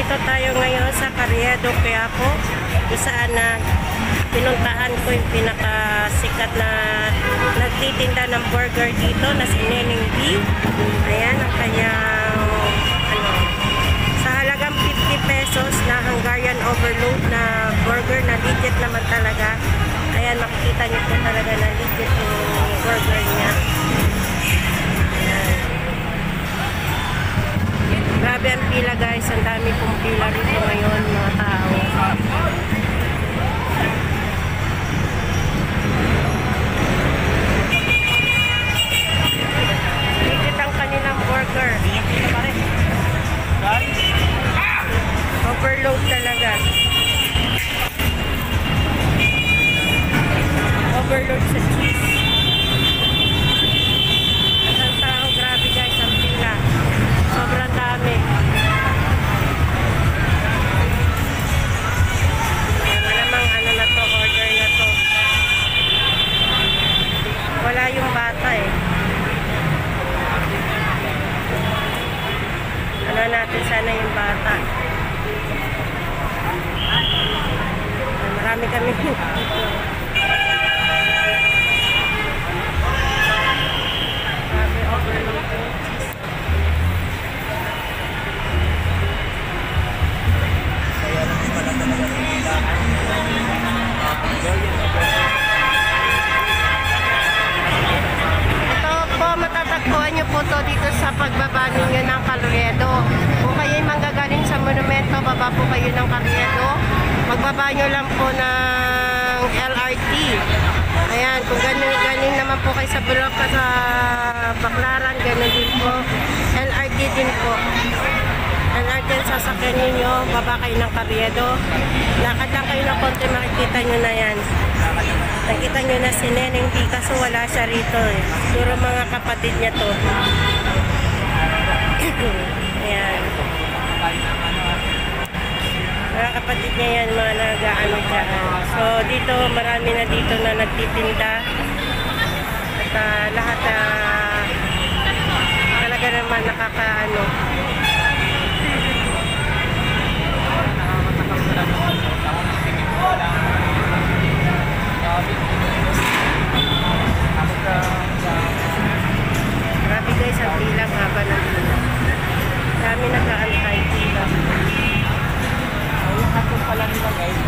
nandito tayo ngayon sa Carriedo, Quiapo, kung saan na pinuntahan ko yung pinakasikat na nagtitinda ng burger dito na si Neneng B. Ayan ang kanyang sa halagang 50 pesos na Hungarian overload na burger na legit naman talaga. Ayan, makikita niyo po talaga na legit yung burger niya. Ayan. Grabe ang pila guys, ang dami pong pila rito ngayon mga tao. Legit ang kanilang burger. Overload talaga. Overload sa cheese. Ang tao, grabe guys, ang pila. Sobrang dami. Malamang ano na to, order na to. Wala yung bata eh. Ano natin sana yung bata. Marami kami dito. Dito sa pagbaba ninyo ng Carriedo. Kung kayo'y manggagaling sa monumento, baba po kayo ng Carriedo. Magbaba nyo lang po ng LRT. Ayan, kung galing naman po kayo sa Bulacan, sa Baclaran, ganun din po. LRT din po. LRT ang sasakyan ninyo, baba kayo ng Carriedo. Lakad lang kayo ng konti, makikita nyo na yan. Nakita nyo na si Neneng B, kaso wala siya rito eh. Siguro mga kapatid niya to. Ayan. Mga kapatid niya yan, mga nag-ano dyan. So dito, marami na dito na nagtitinda. At lahat talaga naman nakakaano. Grabe guys, ang bilang haba ng pila. Dami nag-aantay pila. Hapon pala nila guys.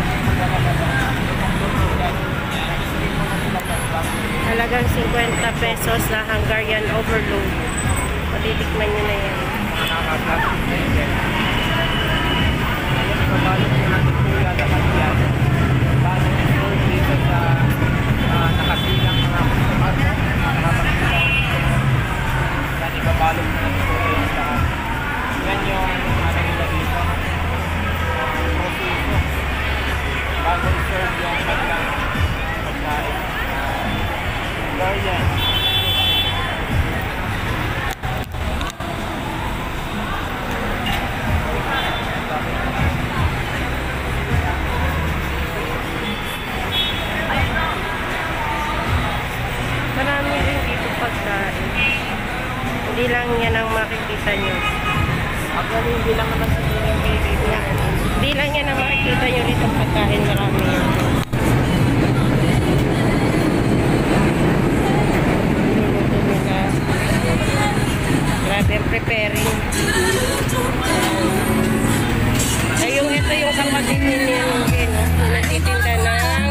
Halagang 50 pesos na Hungarian overload. Patitikman nyo na yan. Nakasilang mga ibabalog na ito yan yung ano nila dito proseso bago i-serve yung kanilang pagkain Hungarian. Marami rin dito pagkain. Hindi lang yan ang makikita nyo. Actually, hindi lang naman sa tingin kayo dito. Hindi lang yan ang makikita nyo dito pagkain. Marami yan. Luluto nila. Grabe ang preparing. Ayun, ito yung kapatid ninyo. Natitinda ng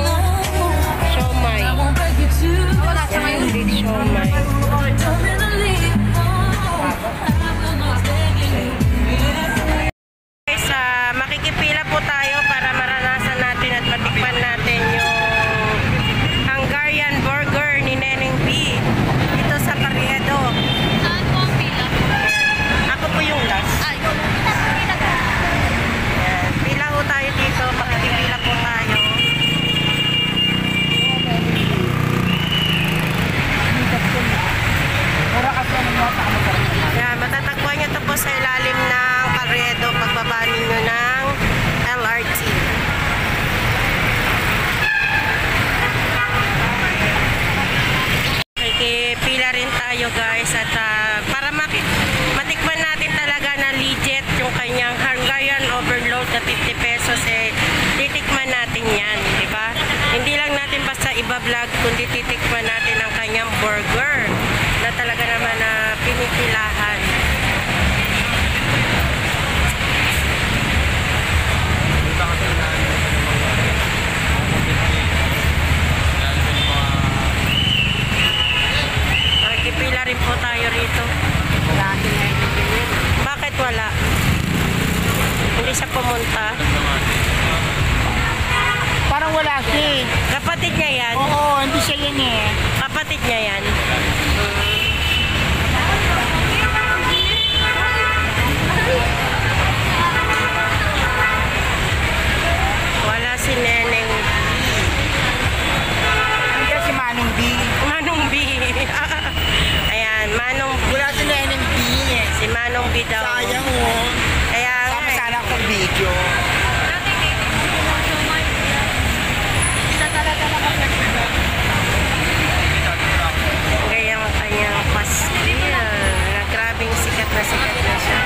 siomay. Yan yung big siomay. Guys, makikipila po tayo para maranasan natin at matikman natin yung Hungarian burger ni Neneng B dito sa Carriedo. Saan po ang pila? Ako po yung siya pumunta? Parang wala siya eh. Kapatid niya yan? Oo, hindi siya yan eh. Kapatid niya yan? Wala si Neneng Hindi si Manong B. Manong B. Ayan, Manong B. Wala si Neneng B. Si Manong B daw. Sayang oh. Kaya nga Sama eh. sana ako sa video. Kaya ang kanyang pastil. Grabing sikat na siya.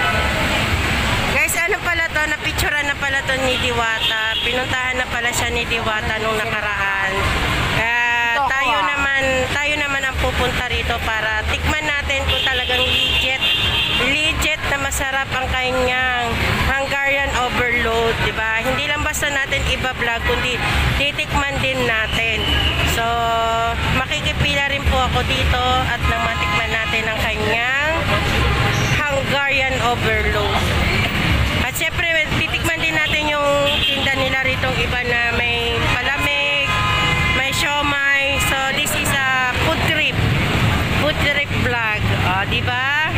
Guys, ano pala to? Napicturean na pala to ni Diwata. Pinuntahan na pala siya ni Diwata nung nakaraan. Kaya tayo naman ang pupunta rito para tikman natin kung talagang legit na masarap ang kanyang Hungarian overload, di ba? Hindi lang basta natin iba-vlog, kundi titikman din natin. So, makikipila rin po ako dito at nang matikman natin ang kanyang Hungarian overload. At syempre, titikman din natin yung tinda nila rito, iba na may palamig, may siomay. So, this is a food trip vlog. O, di ba?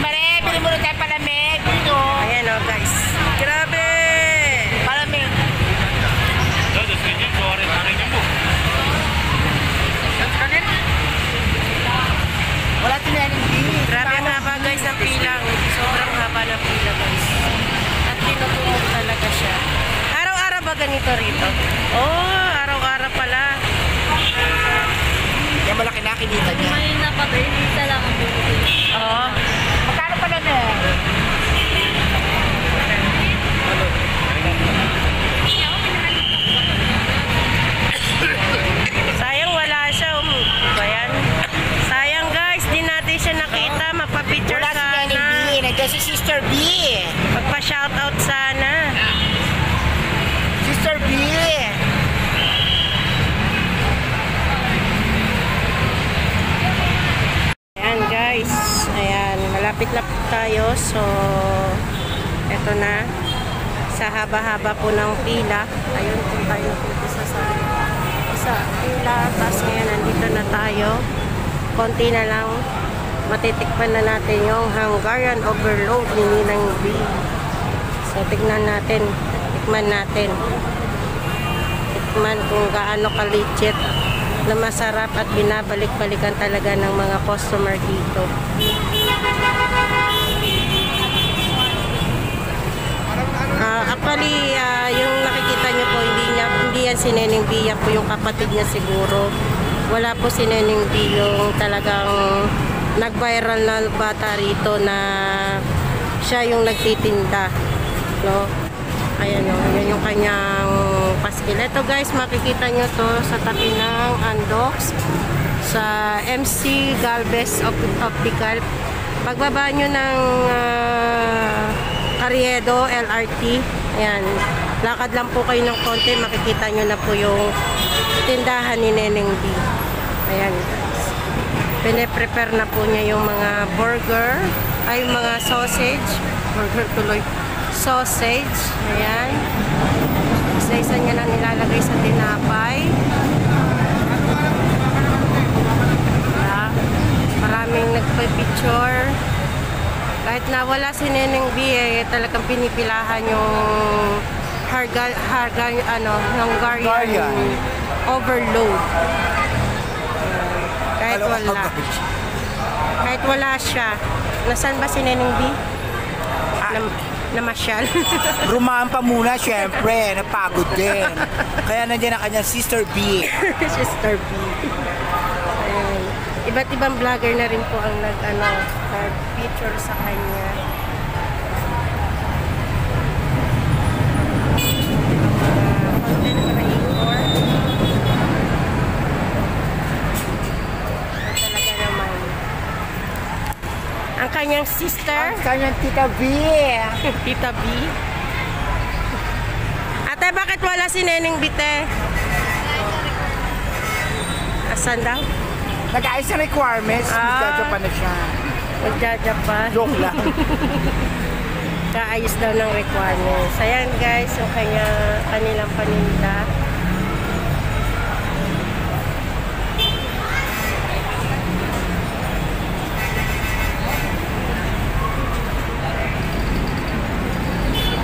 Mare, bili mo rin tayo palamig. Dito. Ayan o, guys. Grabe! Palamig. Wala si Neneng B. Grabe ang haba, guys, ng pila. Sobrang haba ng pila, guys. At tinutumog talaga siya. Araw-araw ba ganito rito? Oh, araw-araw pala. Yan malaki na kinita niya. May napatay, isa lang ang bumili. Oo. Magkano pala na? Sayang wala siya. Ba yan? Sayang, guys. Di natin siya nakita. Magpa-picture Wala si Neneng B. sana. Nandiyan si Sister B. Magpa-shoutout sana. Sister B. Ayan, guys. Ayan. Malapit na po tayo. So, eto na. Sa haba-haba po ng pila. Ayun po tayo dito sa pila. Tapos ngayon, nandito na tayo. Konti na lang. Matitikpan na natin yung Hungarian overload ni Ninang B. So, tignan natin. Tikman natin. Tikman kung gaano ka-legit na masarap at binabalik-balikan talaga ng mga customer dito. Actually, yung nakikita nyo po, hindi yan si Neneng B, yan po yung kapatid niya siguro. Wala po si Neneng B yung talagang nag-viral na bata rito na siya yung nagtitinda. No? Ayan o, yan yung kanyang paskil. Ito guys, makikita nyo to sa tabi ng Andox sa MC Galvez Optical. Pagbaba nyo ng Carriedo LRT, ayan, lakad lang po kayo ng konti, makikita nyo na po yung tindahan ni Neneng B. Ayan guys, pine-prepare na po niya yung mga burger, ay mga sausage, burger tuloy, sausage, ayan, isa-isa niya lang nilalagay sa tinapay. Maraming nagpa-picture. Kahit na wala si Neneng B, talagang pinipilahan yung Hungarian overload. Kahit wala siya. Nasaan ba si Neneng B? Namasyal. Rumahan pa muna, syempre. Napagod din. Kaya nandiyan ang kanyang Sister B. Sister B. Ayan. Iba't ibang vlogger na rin po ang nag-picture sa kanya. Content creator. Talaga naman. Ang kanyang sister. Ang kanyang Tita B. Tita B. Ate, bakit wala si Neneng B, te? Asan daw? Nag-ayos sa requirements. Magdadya pa na siya. Magjajapan. Joke lang. nag-aayos daw ng requirements. Ayan guys, yung kanilang paninda.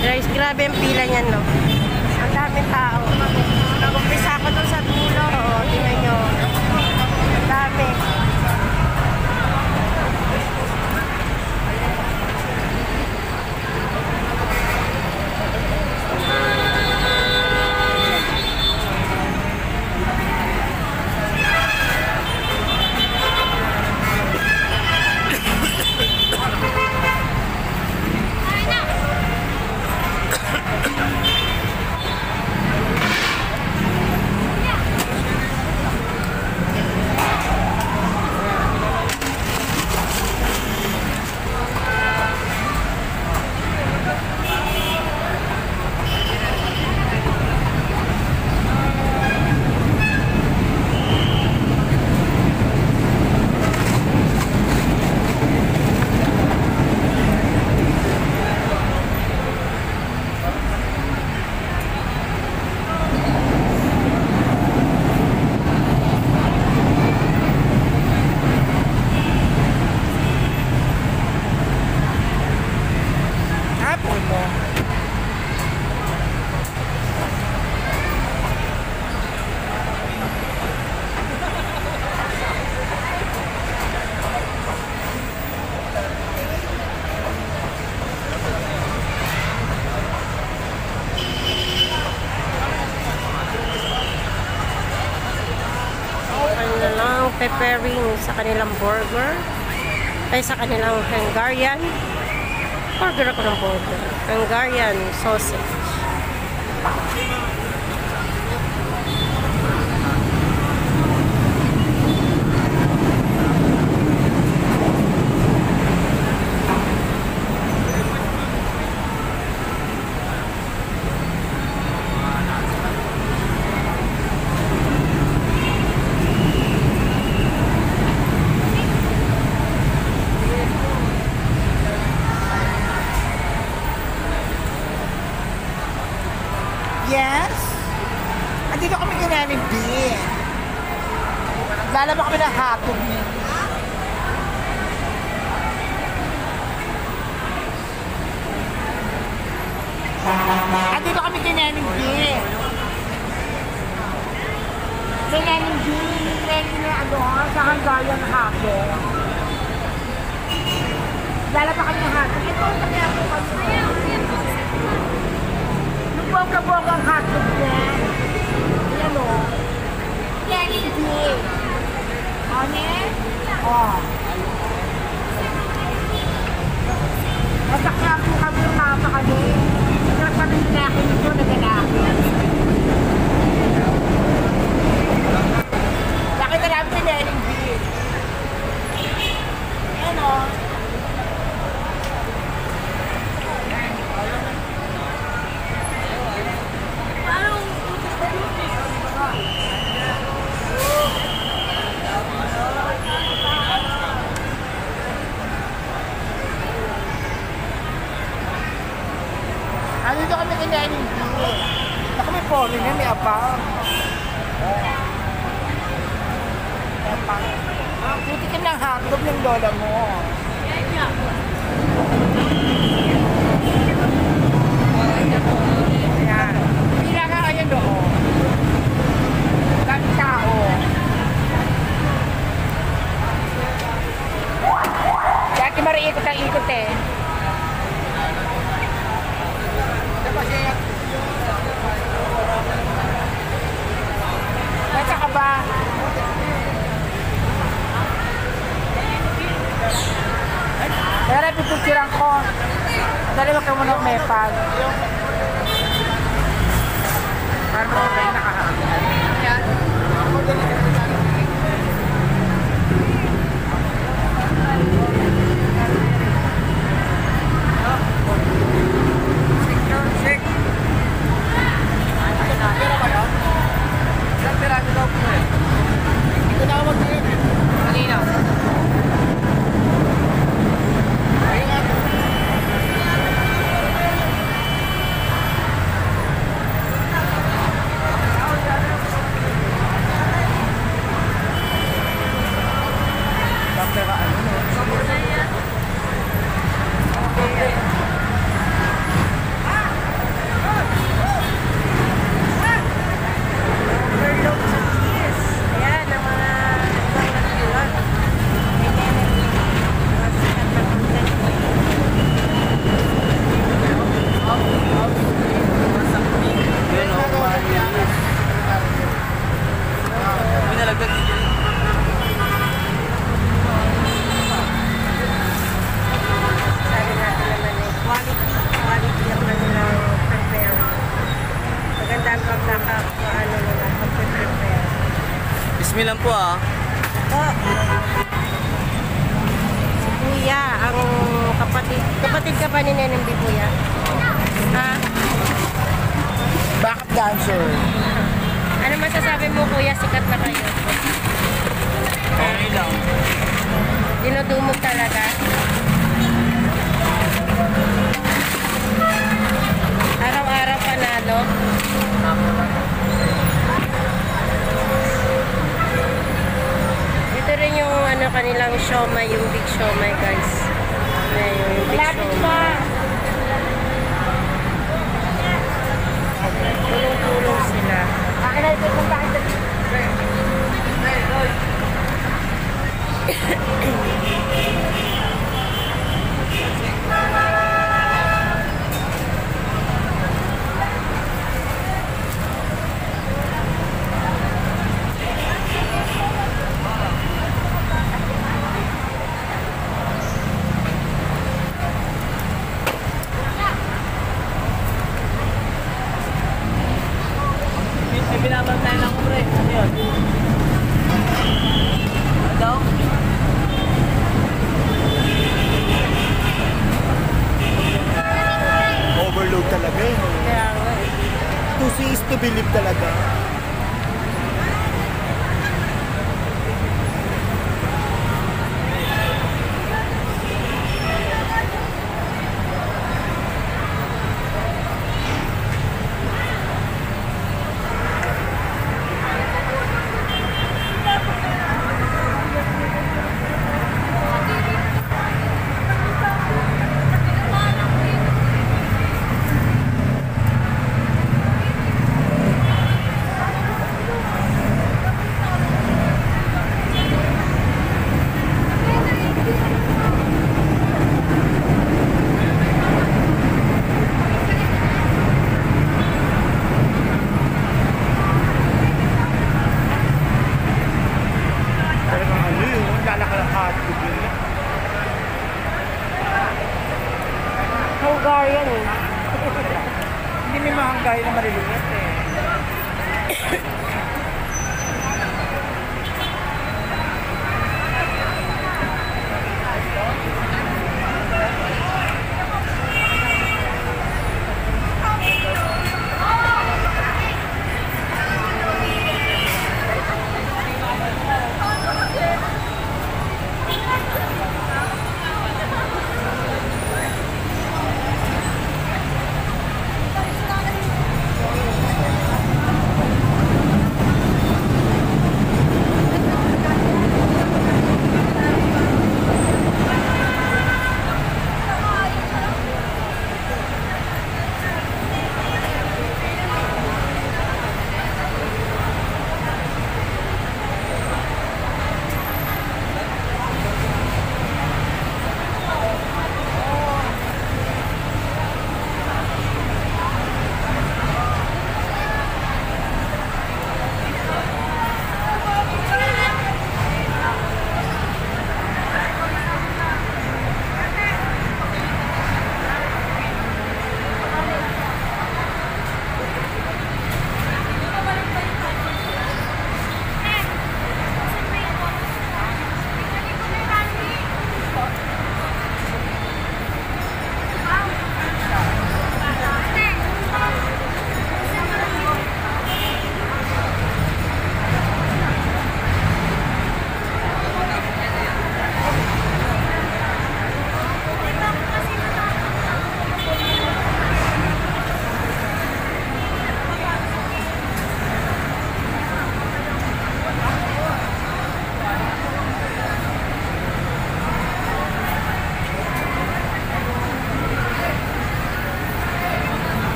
Guys, grabe ang pila niyan, no? Ang daming tao. Nag-umpisa ako doon sa dulo. Oo, tingnan nyo. Ang dami. Preparing sa kanilang burger ay sa kanilang Hungarian burger ako ng burger Hungarian sausage. Yes? Andito kami kay Nanay B. Lalaba kami ng hotdog niya. Andito kami kay Nanay B. Kay Nanay B, ready na sa Hungarian hotdog. Lalaba kami ng hotdog. Ito ang kaya po kami. Boga-boga ang hotdog niya. Ayan o. Yan hindi. Ano? O. Masakya po kami yung mama kami. Nagpapalin na ako nito na ganaki. Nakita namin si Lenin B. Ayan o. Andito kami kay Nanay B. Baka may polo na, may abang. Puti ka ng hotdog ng lola mo. Ayan. Pila ka kayo doon. Dami tao. Dati mariikot ang ikot eh. Nasa ka ba? Kaya pipicturean ko. Dali wag ka muna umepag. Parang okay, nakahangin. Yan. Dumi lang po ah. Si Kuya, ang kapatid ka ba ni Neneng B, Kuya? Ha? Backup dancer. Ano masasabi mo, Kuya? Sikat na kayo. Okay lang. Dinudumog talaga. Araw-araw panalo. Ito rin yung ano kanilang siomay, yung big siomay, guys. Ayan, yung big siomay. Tulong-tulong sila. May binabantayan lang ko pre. Ano yun? Ano daw? Overload talaga eh. Kaya nga eh. To see is to believe talaga. Talagang ano yun, lalakad yun. Hungarian eh. Hindi may mahanggay na maliliit eh.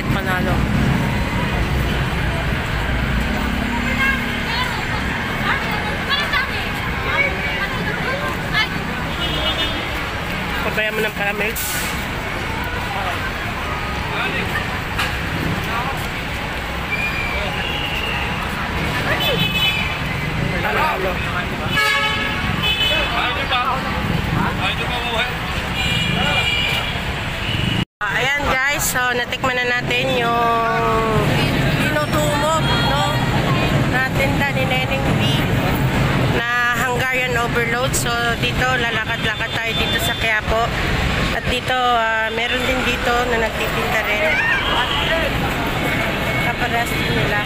kahit panalo. Pabayan mo ng caramel. Panalo. Ayan guys, so natikman na natin yung tinutumog, no? Natinda ni Neneng B na Hungarian Overload. So dito lalakad-lakad tayo dito sa Quiapo. At dito meron din dito na nagtitinda rin. Kaparas din nila.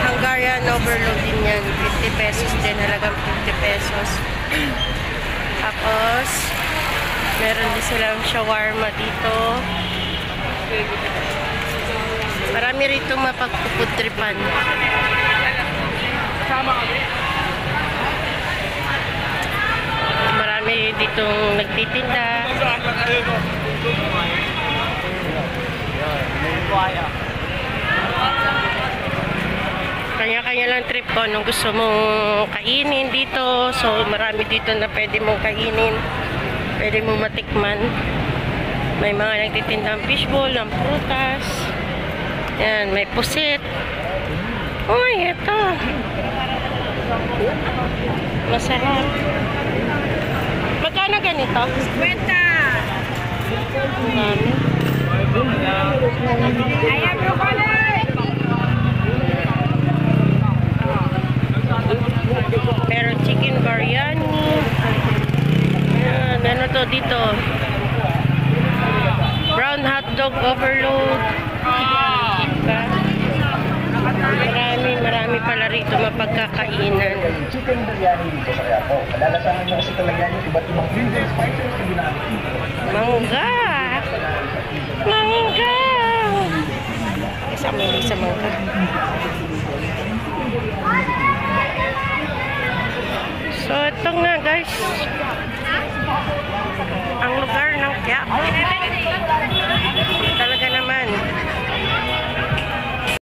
Hungarian Overload din yan. 50 pesos din. Halagang 50 pesos. Tapos meron din silang shawarma dito. Marami rito mapagpupudripan. Marami ditong nagtitinda. Kanya-kanya lang trip ko nung gusto mong kainin dito. So marami dito na pwede mong kainin. Pwede mong matikman. May mga nagtitindang fishbowl, ng prutas. Yan, may pusit. Uy, ito. Masarap. Magkano ganito? 50. Dami. Ayan, broccoli. Meron chicken biryani. Ayan, ano to dito? Brown hotdog overload. Diba? Marami pala rito mapagkakainan. Chicken biryani dito sa Quiapo. Malalasahan nyo kasi talaga yung iba't ibang flavor spices na ginamit dito. Mangga! Mangga! Kasama yung sa mangga.